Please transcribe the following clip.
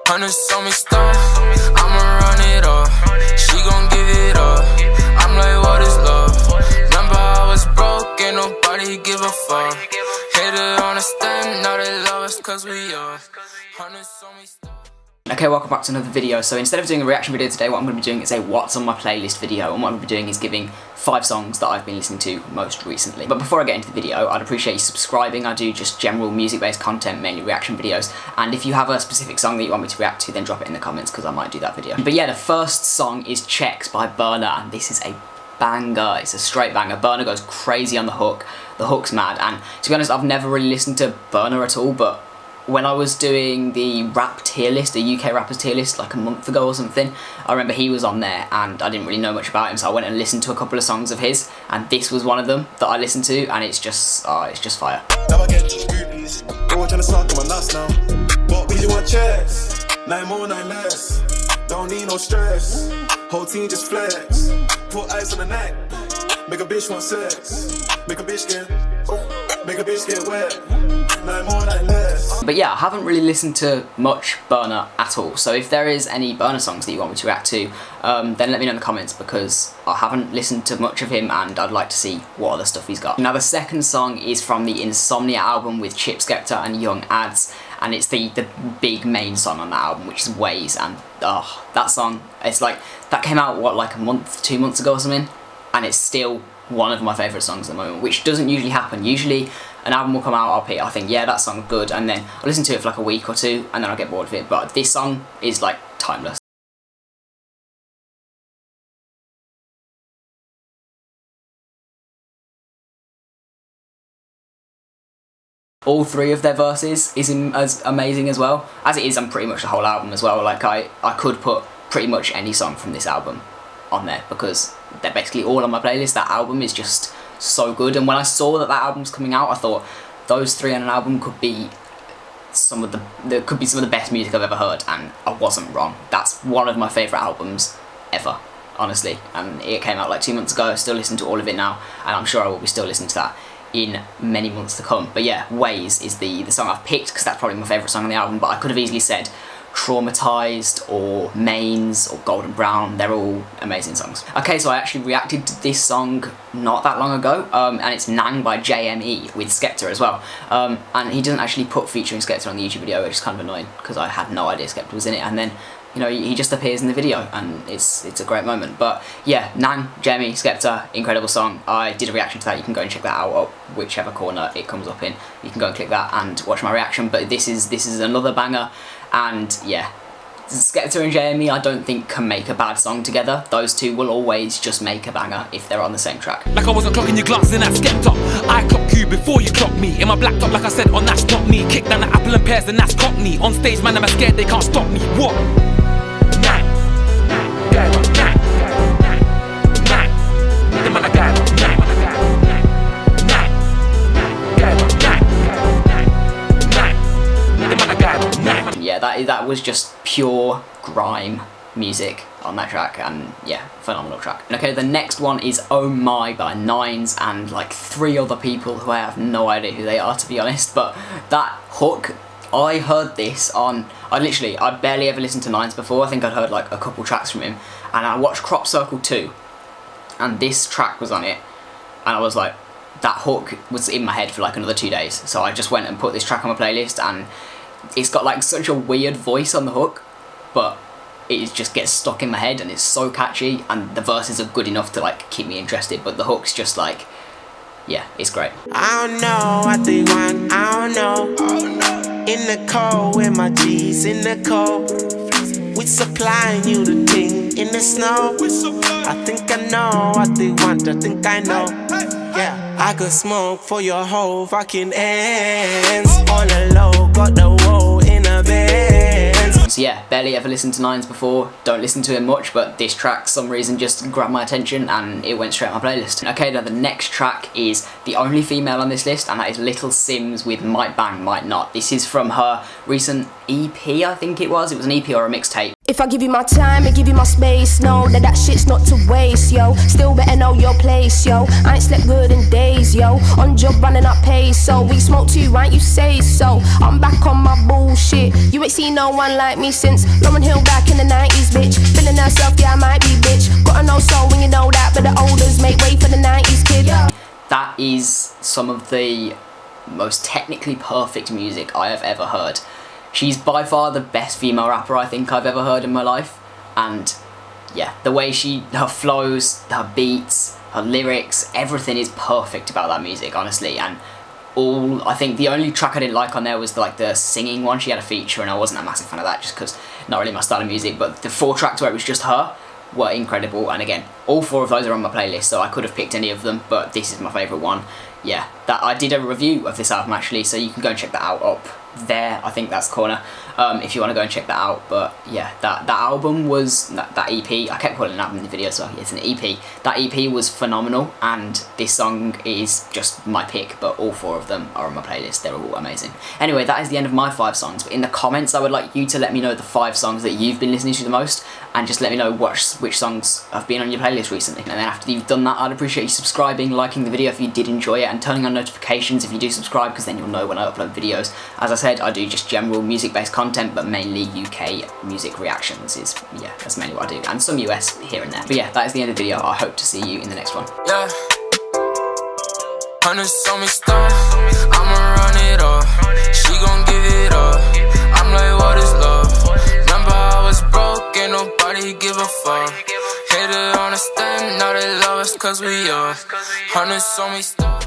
Hundreds on me stuff, I'ma run it up. She gon' give it up. I'm like, what is love? Remember I was broke, ain't nobody give a fuck. Hater understand, now they love us cause we up. Hundreds on me stuff. Okay, welcome back to another video. So instead of doing a reaction video today, what I'm going to be doing is a what's on my playlist video, and what I'm going to be doing is giving 5 songs that I've been listening to most recently. But before I get into the video, I'd appreciate you subscribing. I do just general music-based content, mainly reaction videos, and if you have a specific song that you want me to react to, then drop it in the comments because I might do that video. But yeah, the first song is Checks by Burna, and this is a banger. It's a straight banger. Burna goes crazy on the hook. The hook's mad, and to be honest, I've never really listened to Burna at all, but when I was doing the rap tier list, the UK rappers tier list, like a month ago or something, I remember he was on there and I didn't really know much about him, so I went and listened to a couple of songs of his, and this was one of them that I listened to, and it's just fire. Now I get groupies, all trying to suck on my nuts now. What we do on checks, 9 more, 9 less. Don't need no stress, whole team just flex. Put ice on the neck, make a bitch want sex. Make a bitch get wet. 9 more, 9 less. But yeah, I haven't really listened to much Burna at all, so if there is any Burna songs that you want me to react to, then let me know in the comments, because I haven't listened to much of him and I'd like to see what other stuff he's got. Now the second song is from the Insomnia album with Skepta and Young Adz, and it's the big main song on that album, which is Ways, and that song, it's like, that came out, what, like a month, 2 months ago or something, and it's still one of my favourite songs at the moment, which doesn't usually happen. Usually an album will come out, I'll think, yeah, that song's good, and then I'll listen to it for like a week or two, and then I'll get bored of it, but this song is like timeless. All 3 of their verses is as amazing as well. As it is on pretty much the whole album as well. Like I could put pretty much any song from this album on there because they're basically all on my playlist. That album is just so good, and when I saw that album's coming out, I thought those 3 on an album could be some of the best music I've ever heard, and I wasn't wrong. That's one of my favourite albums ever, honestly, and it came out like 2 months ago. I still listen to all of it now, and I'm sure I will be still listening to that in many months to come. But yeah, Ways is the song I've picked because that's probably my favourite song on the album, but I could have easily said Traumatized or Mains or Golden Brown. They're all amazing songs. Okay, so I actually reacted to this song not that long ago, and it's Nang by JME with Skepta as well, and he doesn't actually put featuring Skepta on the YouTube video, which is kind of annoying because I had no idea Skepta was in it, and then you know, he just appears in the video and it's a great moment. But yeah, Nang, JME, Skepta, incredible song. I did a reaction to that. You can go and check that out up whichever corner it comes up in. You can go and click that and watch my reaction. But this is another banger, and yeah, Skepta and JME I don't think can make a bad song together. Those two will always just make a banger if they're on the same track. Like I wasn't clocking your glancing at Skepta. I clock you before you clock me. In my black top, like I said, on that's not me. Kick down the apple and pears and that's cockney. On stage, man, I'm scared they can't stop me. What? Yeah, that was just pure grime music on that track, and yeah, phenomenal track. Okay, the next one is Oh My by Nines and like 3 other people who I have no idea who they are, to be honest, but that hook, I heard this on, I barely ever listened to Nines before. I think I'd heard like a couple tracks from him, and I watched Crop Circle 2 and this track was on it, and I was like, that hook was in my head for like another 2 days, so I just went and put this track on my playlist, and it's got like such a weird voice on the hook, but it just gets stuck in my head and it's so catchy, and the verses are good enough to like keep me interested, but the hook's just like, yeah, it's great. I don't know what they want, I don't know. In the cold with my G's in the cold, we supplying you the thing in the snow. I think I know what they want, I think I know. Yeah, I could smoke for your whole fucking ends. On the low, got the woe in a Benz. So yeah, barely ever listened to Nines before, don't listen to him much, but this track, for some reason, just grabbed my attention and it went straight on my playlist. Okay, now the next track is the only female on this list, and that is Little Simz with Might Bang, Might Not. This is from her recent EP, I think it was an EP or a mixtape. If I give you my time and give you my space, know that shit's not to waste, yo. Still better know your place, yo. I ain't slept good in days, yo. On job running up pace, so we smoke too, right? You say so. I'm back on my bullshit. You You ain't seen no one like me since Lauren Hill back in the 90s, bitch. Feeling herself, yeah, I might be, bitch. Got a no soul when you know that, but the olders make way for the 90s, kid. That is some of the most technically perfect music I have ever heard. She's by far the best female rapper I think I've ever heard in my life, and yeah, the way her flows, her beats, her lyrics, everything is perfect about that music, honestly. And I think the only track I didn't like on there was the singing one. She had a feature and I wasn't a massive fan of that just because not really my style of music, but the 4 tracks where it was just her were incredible, and again, all 4 of those are on my playlist, so I could have picked any of them, but this is my favourite one. Yeah, I did a review of this album actually, so you can go and check that out up there. I think that's corner, if you want to go and check that out. But yeah, that album was, that EP, I kept calling it an album in the video, so it's an EP. That EP was phenomenal, and this song is just my pick, but all 4 of them are on my playlist. They're all amazing. Anyway, that is the end of my 5 songs, but in the comments I would like you to let me know the 5 songs that you've been listening to the most, and just let me know which songs have been on your playlist recently. And then after you've done that, I'd appreciate you subscribing, liking the video if you did enjoy it, and turning on notifications if you do subscribe, because then you'll know when I upload videos. As I said, I do just general music based content, but mainly UK music reactions that's mainly what I do, and some US here and there. But yeah, that is the end of the video. I hope to see you in the next one. Yeah. Hundreds on me stuff, I'ma run it up. She gon' give it up. I'm like, what is love? Remember I was broke, ain't nobody give a fuck. Hated on a stand, now they love us cause we young. Hundreds on me stuff.